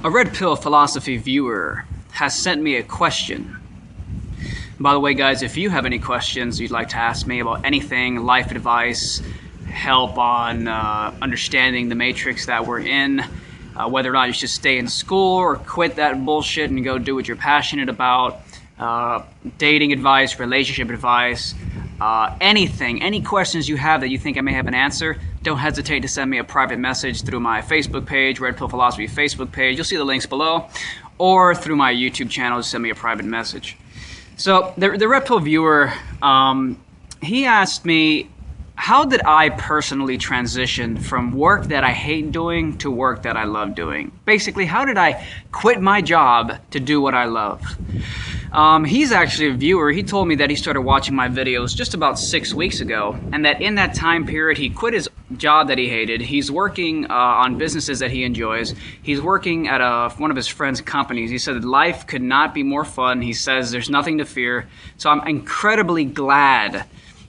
A Red Pill Philosophy viewer has sent me a question. By the way, guys, if you have any questions you'd like to ask me about anything, life advice, help on understanding the matrix that we're in, whether or not you should stay in school or quit that bullshit and go do what you're passionate about, dating advice, relationship advice, anything, any questions you have that you think I may have an answer, don't hesitate to send me a private message through my Facebook page, Red Pill Philosophy Facebook page. You'll see the links below, or through my YouTube channel, send me a private message. So the Red Pill viewer, he asked me, how did I personally transition from work that I hate doing to work that I love doing? Basically, how did I quit my job to do what I love? He's actually a viewer. He told me that he started watching my videos just about 6 weeks ago, and that in that time period he quit his job that he hated. He's working on businesses that he enjoys. He's working at one of his friend's companies. He said that life could not be more fun. He says there's nothing to fear. So I'm incredibly glad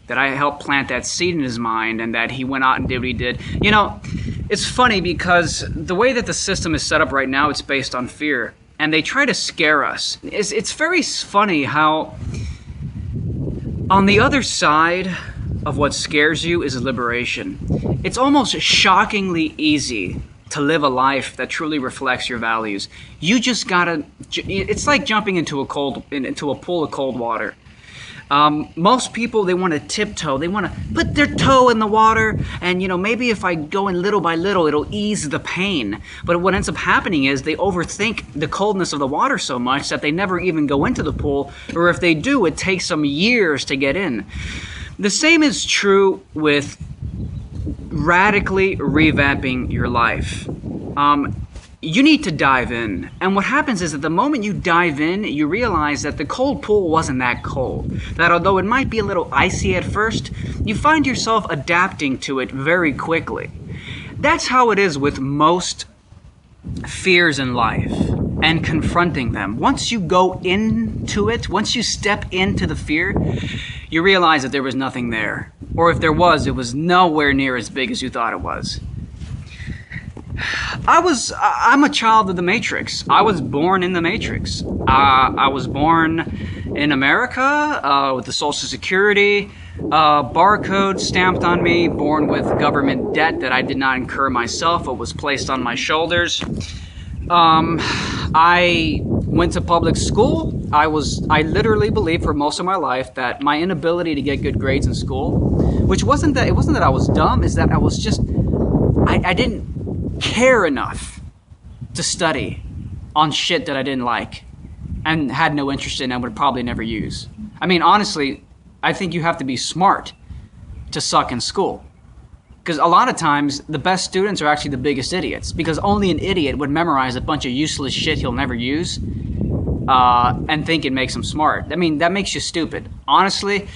that I helped plant that seed in his mind and that he went out and did what he did. You know, it's funny because the way that the system is set up right now, it's based on fear. And they try to scare us. It's very funny how on the other side of what scares you is liberation. It's almost shockingly easy to live a life that truly reflects your values. You just gotta, it's like jumping into a pool of cold water. Most people, they want to tiptoe. They want to put their toe in the water, and maybe if I go in little by little, it'll ease the pain. But what ends up happening is they overthink the coldness of the water so much that they never even go into the pool, or if they do, it takes some years to get in. The same is true with radically revamping your life. You need to dive in. And what happens is that the moment you dive in, you realize that the cold pool wasn't that cold. That although it might be a little icy at first, you find yourself adapting to it very quickly. That's how it is with most fears in life and confronting them. Once you go into it, once you step into the fear, you realize that there was nothing there. Or if there was, it was nowhere near as big as you thought it was. I'm a child of the Matrix. I was born in the Matrix. I was born in America with the Social Security barcode stamped on me, born with government debt that I did not incur myself, but was placed on my shoulders. I went to public school. I literally believed for most of my life that my inability to get good grades in school, which wasn't that I was dumb, is that I was just, I didn't care enough to study on shit that I didn't like and had no interest in and would probably never use. I mean, honestly, I think you have to be smart to suck in school. Because a lot of times, the best students are actually the biggest idiots, because only an idiot would memorize a bunch of useless shit he'll never use and think it makes him smart. I mean, that makes you stupid. Honestly,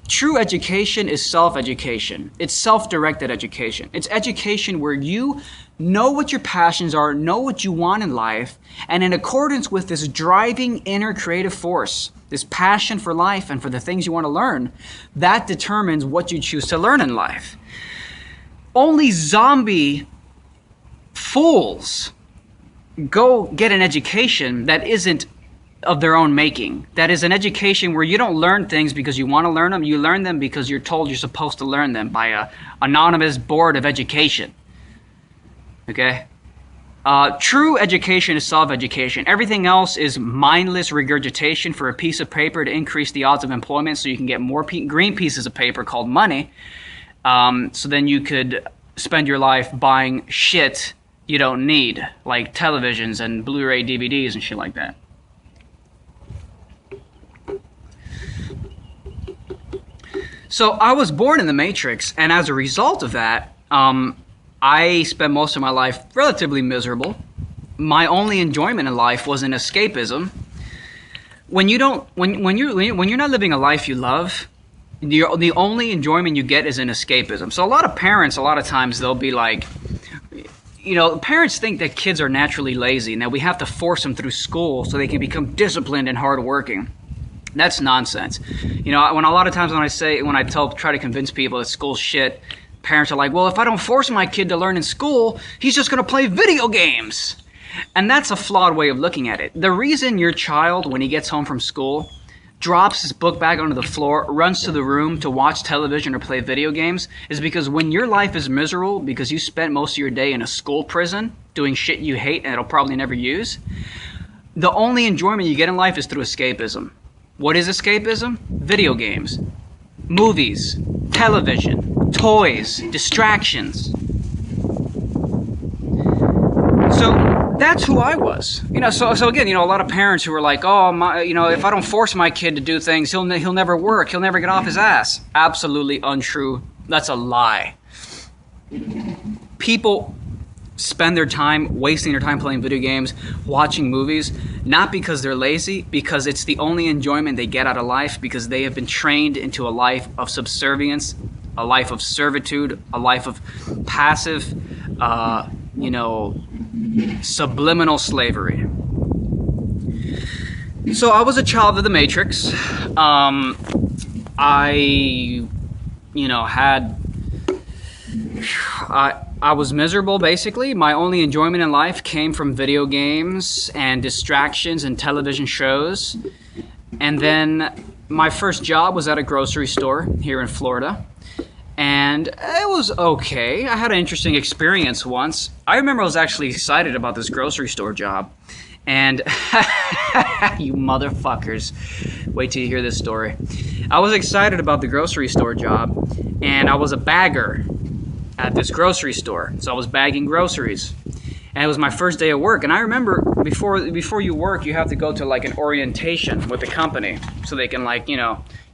true education is self-education. It's self-directed education. It's education where you know what your passions are, know what you want in life, and in accordance with this driving inner creative force, this passion for life and for the things you want to learn, that determines what you choose to learn in life. Only zombie fools go get an education that isn't of their own making. That is an education where you don't learn things because you want to learn them. You learn them because you're told you're supposed to learn them by an anonymous board of education. Okay? True education is self-education. Everything else is mindless regurgitation for a piece of paper to increase the odds of employment so you can get more green pieces of paper called money. So then you could spend your life buying shit you don't need, like televisions and Blu-ray DVDs and shit like that. So I was born in the Matrix, and as a result of that, I spent most of my life relatively miserable. My only enjoyment in life was an escapism. When you're not living a life you love, the only enjoyment you get is an escapism. So a lot of parents, a lot of times they'll be like, parents think that kids are naturally lazy and that we have to force them through school so they can become disciplined and hardworking. That's nonsense. When a lot of times when I try to convince people that school's shit, parents are like, well, if I don't force my kid to learn in school, he's just going to play video games. And that's a flawed way of looking at it. The reason your child, when he gets home from school, drops his book bag onto the floor, runs to the room to watch television or play video games, is because when your life is miserable because you spent most of your day in a school prison doing shit you hate and it'll probably never use, the only enjoyment you get in life is through escapism. What is escapism? Video games, movies, television, toys, distractions. So that's who I was. So again, a lot of parents who were like, oh, if I don't force my kid to do things, he'll never work. He'll never get off his ass. Absolutely untrue. That's a lie. People spend their time wasting their time playing video games, watching movies, not because they're lazy, because it's the only enjoyment they get out of life, because they have been trained into a life of subservience, a life of servitude, a life of passive, subliminal slavery. So I was a child of the Matrix. I was miserable, basically. My only enjoyment in life came from video games and distractions and television shows. And then my first job was at a grocery store here in Florida. And it was okay. I had an interesting experience once. I remember I was actually excited about this grocery store job. And you motherfuckers, wait till you hear this story. I was excited about the grocery store job, and I was a bagger at this grocery store. So I was bagging groceries. And it was my first day of work. And I remember before you work, you have to go to like an orientation with the company so they can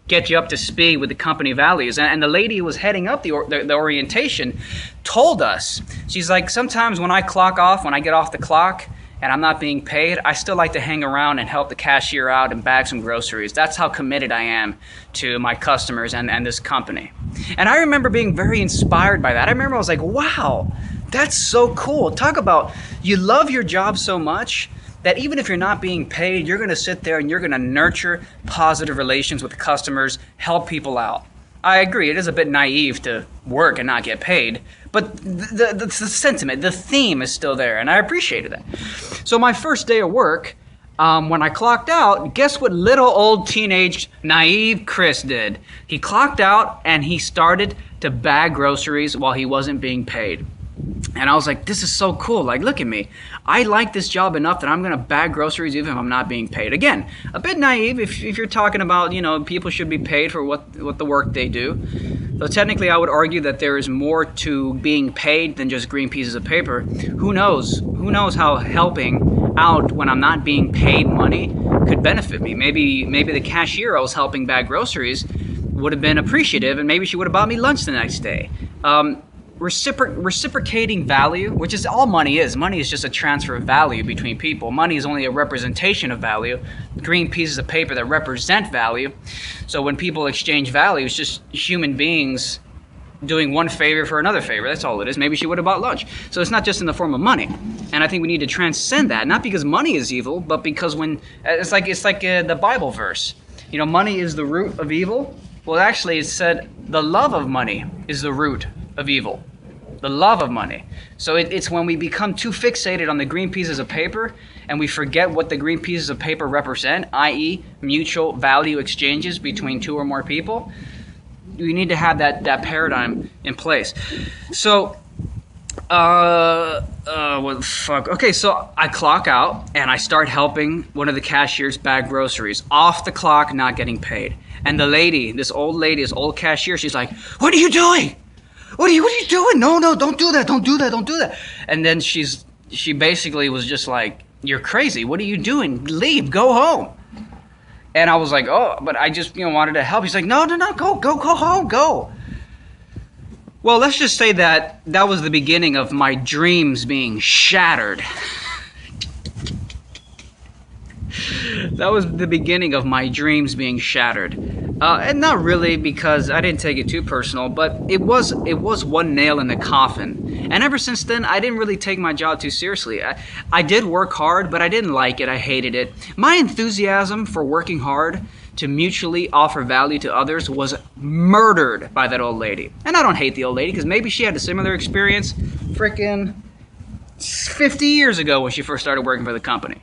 get you up to speed with the company values. And the lady who was heading up the orientation told us, she's like, sometimes when I clock off, when I get off the clock and I'm not being paid, I still like to hang around and help the cashier out and bag some groceries. That's how committed I am to my customers and this company. And I remember being very inspired by that. I remember I was like, wow, that's so cool. Talk about, you love your job so much that even if you're not being paid, you're going to sit there and you're going to nurture positive relations with customers, help people out. I agree, it is a bit naive to work and not get paid, but the sentiment, the theme is still there, and I appreciated that. So my first day of work, when I clocked out, guess what little old teenage naive Chris did? He clocked out and he started to bag groceries while he wasn't being paid. And I was like, this is so cool. Like, look at me. I like this job enough that I'm going to bag groceries even if I'm not being paid. Again, a bit naive if you're talking about, people should be paid for what the work they do. So technically, I would argue that there is more to being paid than just green pieces of paper. Who knows? Who knows how helping out when I'm not being paid money could benefit me? Maybe the cashier I was helping bag groceries would have been appreciative, and maybe she would have bought me lunch the next day. Reciprocating value, which is all money is. Money is just a transfer of value between people. Money is only a representation of value. Green pieces of paper that represent value. So when people exchange value, it's just human beings doing one favor for another favor. That's all it is. Maybe she would have bought lunch. So it's not just in the form of money. And I think we need to transcend that, not because money is evil, but because when it's like the Bible verse. Money is the root of evil. Well, actually, it said the love of money is the root of evil. The love of money. So it's when we become too fixated on the green pieces of paper and we forget what the green pieces of paper represent, i.e. mutual value exchanges between two or more people. We need to have that paradigm in place. So, what the fuck? Okay, so I clock out and I start helping one of the cashiers bag groceries. Off the clock, not getting paid. And the lady, this old cashier, she's like, "What are you doing? What are you doing? No, don't do that. Don't do that. And then she basically was just like, "You're crazy. What are you doing? Leave. Go home." And I was like, "Oh, but I just wanted to help." He's like, No. Go home. Go." Well, let's just say that was the beginning of my dreams being shattered. That was the beginning of my dreams being shattered. And not really, because I didn't take it too personal, but it was one nail in the coffin. And ever since then, I didn't really take my job too seriously. I did work hard, but I didn't like it. I hated it. My enthusiasm for working hard to mutually offer value to others was murdered by that old lady. And I don't hate the old lady, because maybe she had a similar experience. Frickin', 50 years ago when she first started working for the company.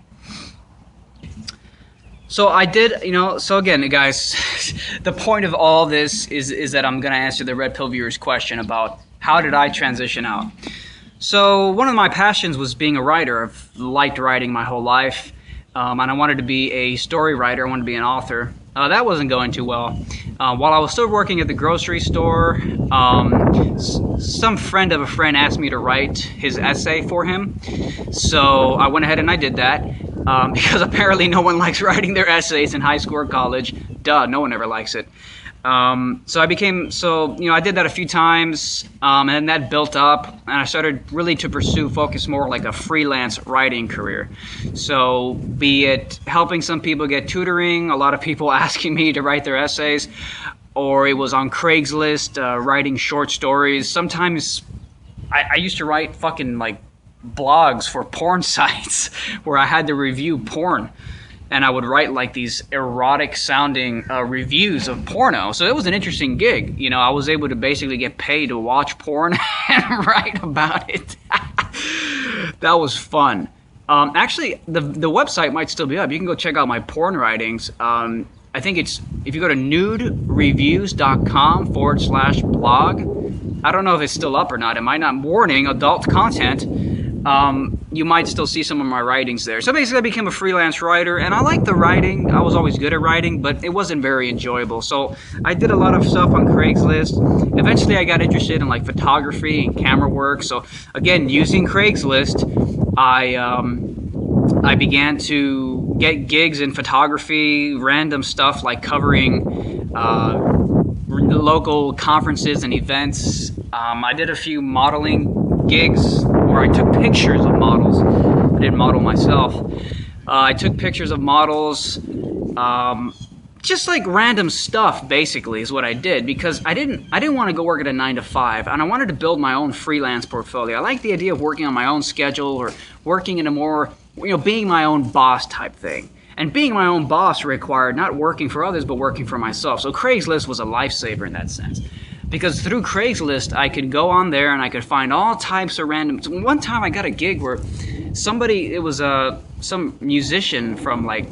So I did, so again, guys, the point of all this is that I'm going to answer the Red Pill viewer's question about how did I transition out. So one of my passions was being a writer. I've liked writing my whole life, and I wanted to be a story writer. I wanted to be an author. That wasn't going too well. While I was still working at the grocery store, some friend of a friend asked me to write his essay for him. So I went ahead and I did that. Because apparently no one likes writing their essays in high school or college. Duh, no one ever likes it. So I did that a few times, and then that built up, and I started really to focus more like a freelance writing career. So be it helping some people get tutoring, a lot of people asking me to write their essays, or it was on Craigslist, writing short stories. Sometimes I used to write fucking like blogs for porn sites where I had to review porn, and I would write like these erotic sounding reviews of porno. So it was an interesting gig. I was able to basically get paid to watch porn and write about it. That was fun. Actually, the website might still be up. You can go check out my porn writings. I think it's, if you go to nudereviews.com/blog, I don't know if it's still up or not. It might not. Warning, adult content. You might still see some of my writings there. So basically I became a freelance writer, and I liked the writing. I was always good at writing, but it wasn't very enjoyable. So I did a lot of stuff on Craigslist. Eventually I got interested in like photography and camera work. So again, using Craigslist, I began to get gigs in photography, random stuff like covering local conferences and events. I did a few modeling gigs where I took pictures of models. I didn't model myself. I took pictures of models, just like random stuff basically is what I did, because I didn't want to go work at a 9-to-5, and I wanted to build my own freelance portfolio. I like the idea of working on my own schedule, or working in a more, being my own boss type thing. And being my own boss required not working for others, but working for myself. So Craigslist was a lifesaver in that sense. Because through Craigslist, I could go on there and I could find all types of random... One time I got a gig where somebody, it was some musician from like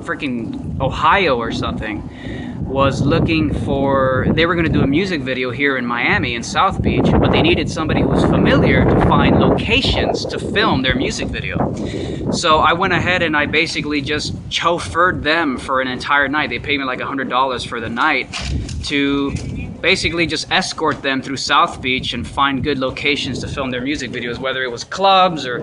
freaking Ohio or something, was looking for... They were going to do a music video here in Miami in South Beach, but they needed somebody who was familiar to find locations to film their music video. So I went ahead and I basically just chauffeured them for an entire night. They paid me like $100 for the night to basically just escort them through South Beach and find good locations to film their music videos, whether it was clubs or,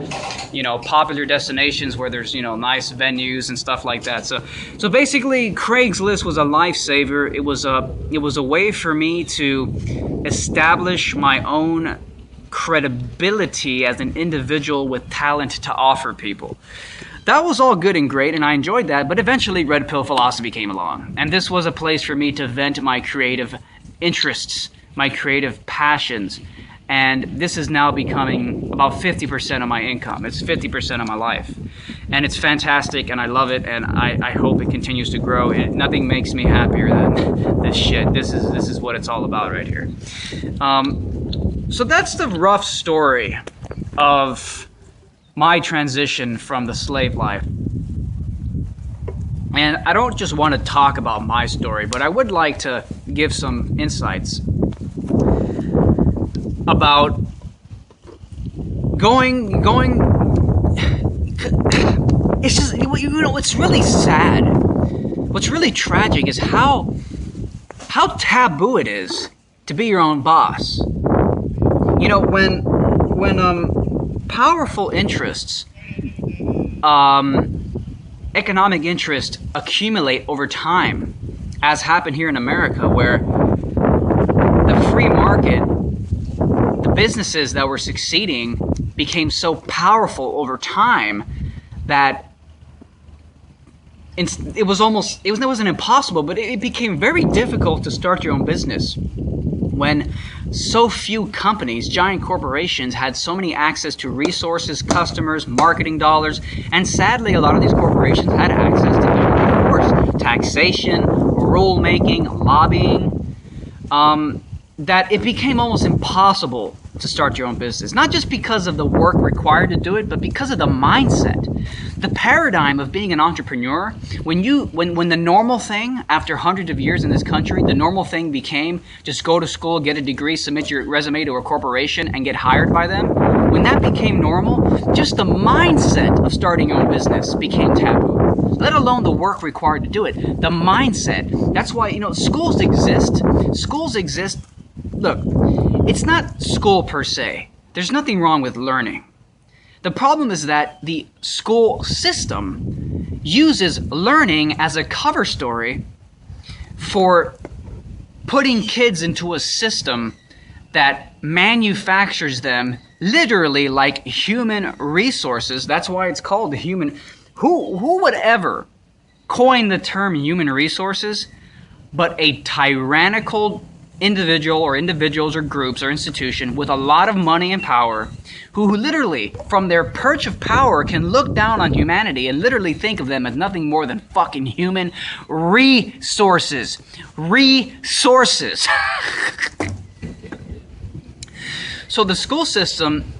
popular destinations where there's, nice venues and stuff like that. So basically Craigslist was a lifesaver. It was a way for me to establish my own credibility as an individual with talent to offer people. That was all good and great, and I enjoyed that, but eventually Red Pill Philosophy came along, and this was a place for me to vent my creative interests, my creative passions, and this is now becoming about 50% of my income. It's 50% of my life, and it's fantastic, and I love it, and I hope it continues to grow. Nothing makes me happier than this shit. This is what it's all about right here. So that's the rough story of my transition from the slave life. And I don't just want to talk about my story, but I would like to give some insights about going. It's just, it's really sad. What's really tragic is how taboo it is to be your own boss. When powerful interests, economic interest accumulate over time, as happened here in America, where the free market, the businesses that were succeeding became so powerful over time that it wasn't impossible, but it became very difficult to start your own business when so few companies, giant corporations, had so many access to resources, customers, marketing dollars, and sadly a lot of these corporations had access to, of course, taxation, rule-making, lobbying, that it became almost impossible to start your own business. Not just because of the work required to do it, but because of the mindset. The paradigm of being an entrepreneur, when the normal thing after hundreds of years in this country, the normal thing became just go to school, get a degree, submit your resume to a corporation and get hired by them. When that became normal, just the mindset of starting your own business became taboo. Let alone the work required to do it. The mindset. That's why, schools exist. Schools exist. Look, it's not school per se. There's nothing wrong with learning. The problem is that the school system uses learning as a cover story for putting kids into a system that manufactures them literally like human resources. That's why it's called the human. Who would ever coin the term human resources but a tyrannical individual or individuals or groups or institution with a lot of money and power who literally from their perch of power can look down on humanity and literally think of them as nothing more than fucking human resources. Resources. So the school system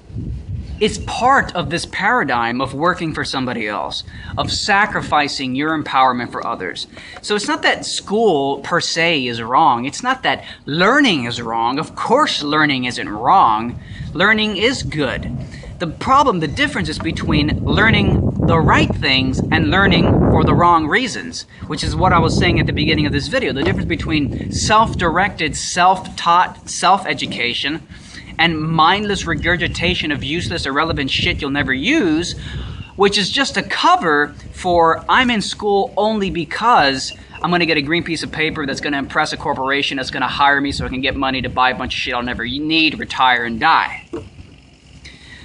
is part of this paradigm of working for somebody else, of sacrificing your empowerment for others. So it's not that school per se is wrong. It's not that learning is wrong. Of course learning isn't wrong. Learning is good. The difference is between learning the right things and learning for the wrong reasons, which is what I was saying at the beginning of this video. The difference between self-directed, self-taught, self-education and mindless regurgitation of useless, irrelevant shit you'll never use, which is just a cover for I'm in school only because I'm going to get a green piece of paper that's going to impress a corporation that's going to hire me so I can get money to buy a bunch of shit I'll never need, retire, and die.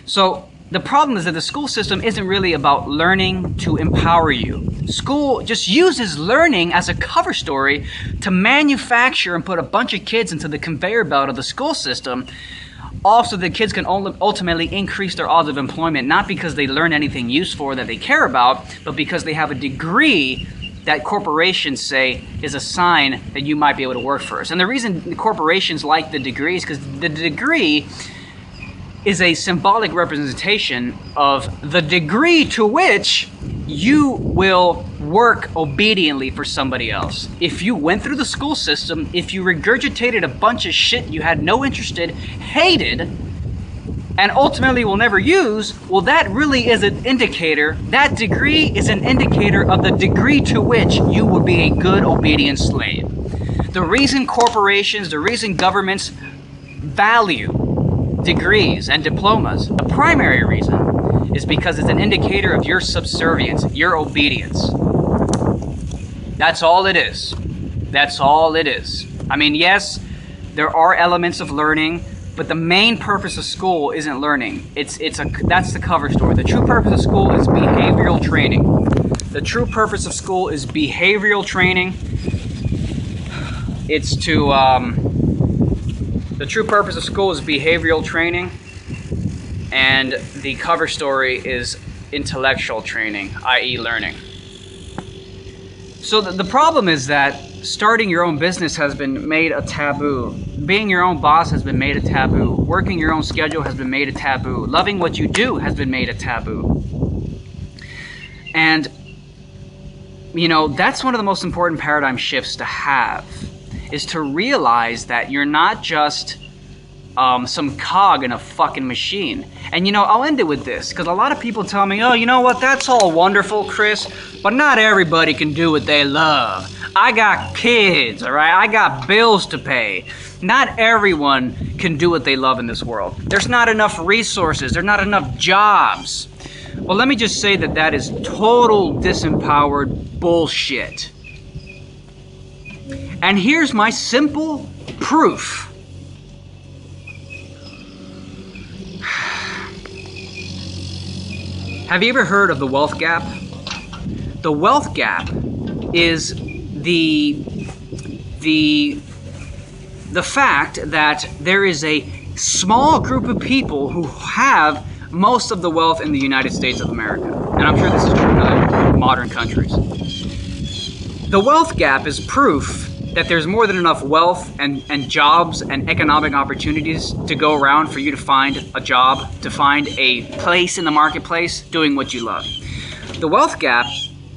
So the problem is that the school system isn't really about learning to empower you. School just uses learning as a cover story to manufacture and put a bunch of kids into the conveyor belt of the school system. Also, the kids can ultimately increase their odds of employment, not because they learn anything useful or that they care about, but because they have a degree that corporations say is a sign that you might be able to work for us. And the reason the corporations like the degree is because the degree is a symbolic representation of the degree to which you will work obediently for somebody else. If you went through the school system, if you regurgitated a bunch of shit you had no interest in, hated, and ultimately will never use, well, that really is an indicator. That degree is an indicator of the degree to which you would be a good, obedient slave. The reason corporations, the reason governments value degrees and diplomas, the primary reason is because it's an indicator of your subservience, your obedience. That's all it is. That's all it is. I mean, yes, there are elements of learning, but the main purpose of school isn't learning. That's the cover story. The true purpose of school is behavioral training. The true purpose of school is behavioral training. The true purpose of school is behavioral training, and the cover story is intellectual training, i.e. learning. So the problem is that starting your own business has been made a taboo. Being your own boss has been made a taboo. Working your own schedule has been made a taboo. Loving what you do has been made a taboo. And, that's one of the most important paradigm shifts to have, is to realize that you're not just some cog in a fucking machine. And I'll end it with this, because a lot of people tell me, oh, you know what, that's all wonderful, Chris, but not everybody can do what they love. I got kids, all right? I got bills to pay. Not everyone can do what they love in this world. There's not enough resources. There's not enough jobs. Well, let me just say that is total disempowered bullshit. And here's my simple proof. Have you ever heard of the wealth gap? The wealth gap is the fact that there is a small group of people who have most of the wealth in the United States of America. And I'm sure this is true in other modern countries. The wealth gap is proof that there's more than enough wealth and jobs and economic opportunities to go around for you to find a job, to find a place in the marketplace doing what you love. The wealth gap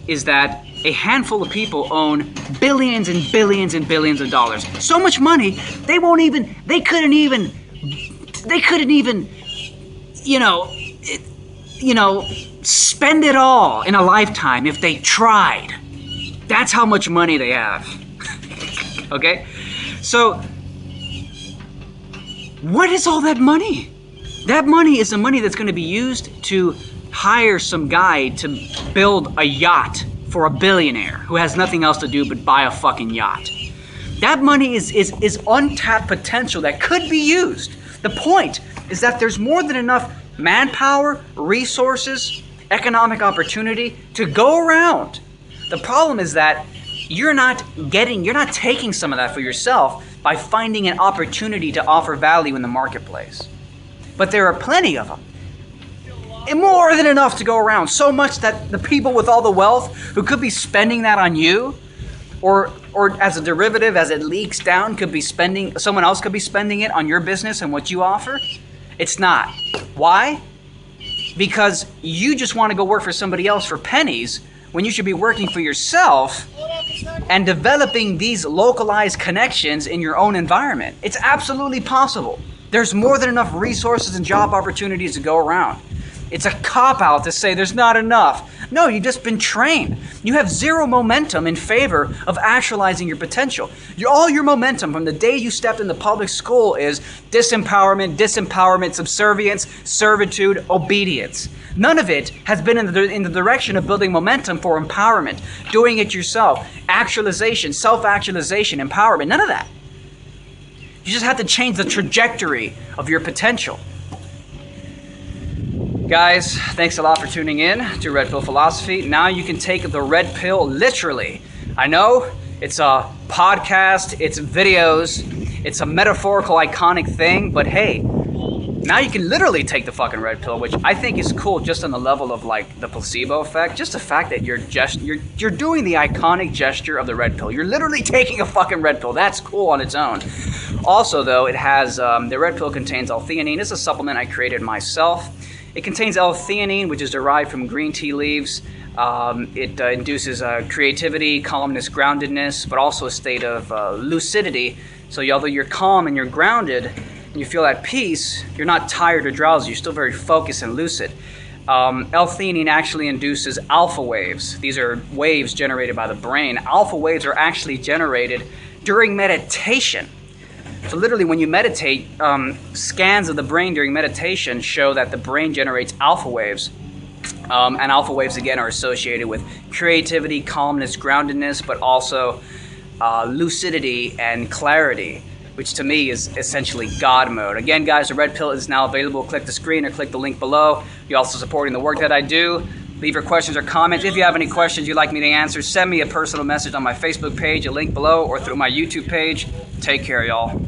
is that a handful of people own billions and billions and billions of dollars. So much money, they couldn't even, spend it all in a lifetime if they tried. That's how much money they have. Okay? So, what is all that money? That money is the money that's going to be used to hire some guy to build a yacht for a billionaire who has nothing else to do but buy a fucking yacht. That money is untapped potential that could be used. The point is that there's more than enough manpower, resources, economic opportunity to go around. The problem is that you're not taking some of that for yourself by finding an opportunity to offer value in the marketplace. But there are plenty of them. And more than enough to go around. So much that the people with all the wealth who could be spending that on you, or as a derivative, as it leaks down, someone else could be spending it on your business and what you offer. It's not. Why? Because you just want to go work for somebody else for pennies when you should be working for yourself and developing these localized connections in your own environment. It's absolutely possible. There's more than enough resources and job opportunities to go around. It's a cop-out to say there's not enough. No, you've just been trained. You have zero momentum in favor of actualizing your potential. All your momentum from the day you stepped into public school is disempowerment, subservience, servitude, obedience. None of it has been in the direction of building momentum for empowerment, doing it yourself, actualization, self-actualization, empowerment, none of that. You just have to change the trajectory of your potential. Guys, thanks a lot for tuning in to Red Pill Philosophy. Now you can take the red pill literally. I know it's a podcast, it's videos, it's a metaphorical, iconic thing, but hey, now you can literally take the fucking red pill, which I think is cool just on the level of like the placebo effect. Just the fact that you're doing the iconic gesture of the red pill. You're literally taking a fucking red pill. That's cool on its own. Also, though, it has the red pill contains L-theanine. It's a supplement I created myself. It contains L-theanine, which is derived from green tea leaves. It induces creativity, calmness, groundedness, but also a state of lucidity. So although you're calm and you're grounded, and you feel at peace, you're not tired or drowsy. You're still very focused and lucid. L-theanine actually induces alpha waves. These are waves generated by the brain. Alpha waves are actually generated during meditation. So literally when you meditate, scans of the brain during meditation show that the brain generates alpha waves. And alpha waves, again, are associated with creativity, calmness, groundedness, but also lucidity and clarity, which to me is essentially God mode. Again, guys, the red pill is now available. Click the screen or click the link below. You're also supporting the work that I do. Leave your questions or comments. If you have any questions you'd like me to answer, send me a personal message on my Facebook page, a link below, or through my YouTube page. Take care, y'all.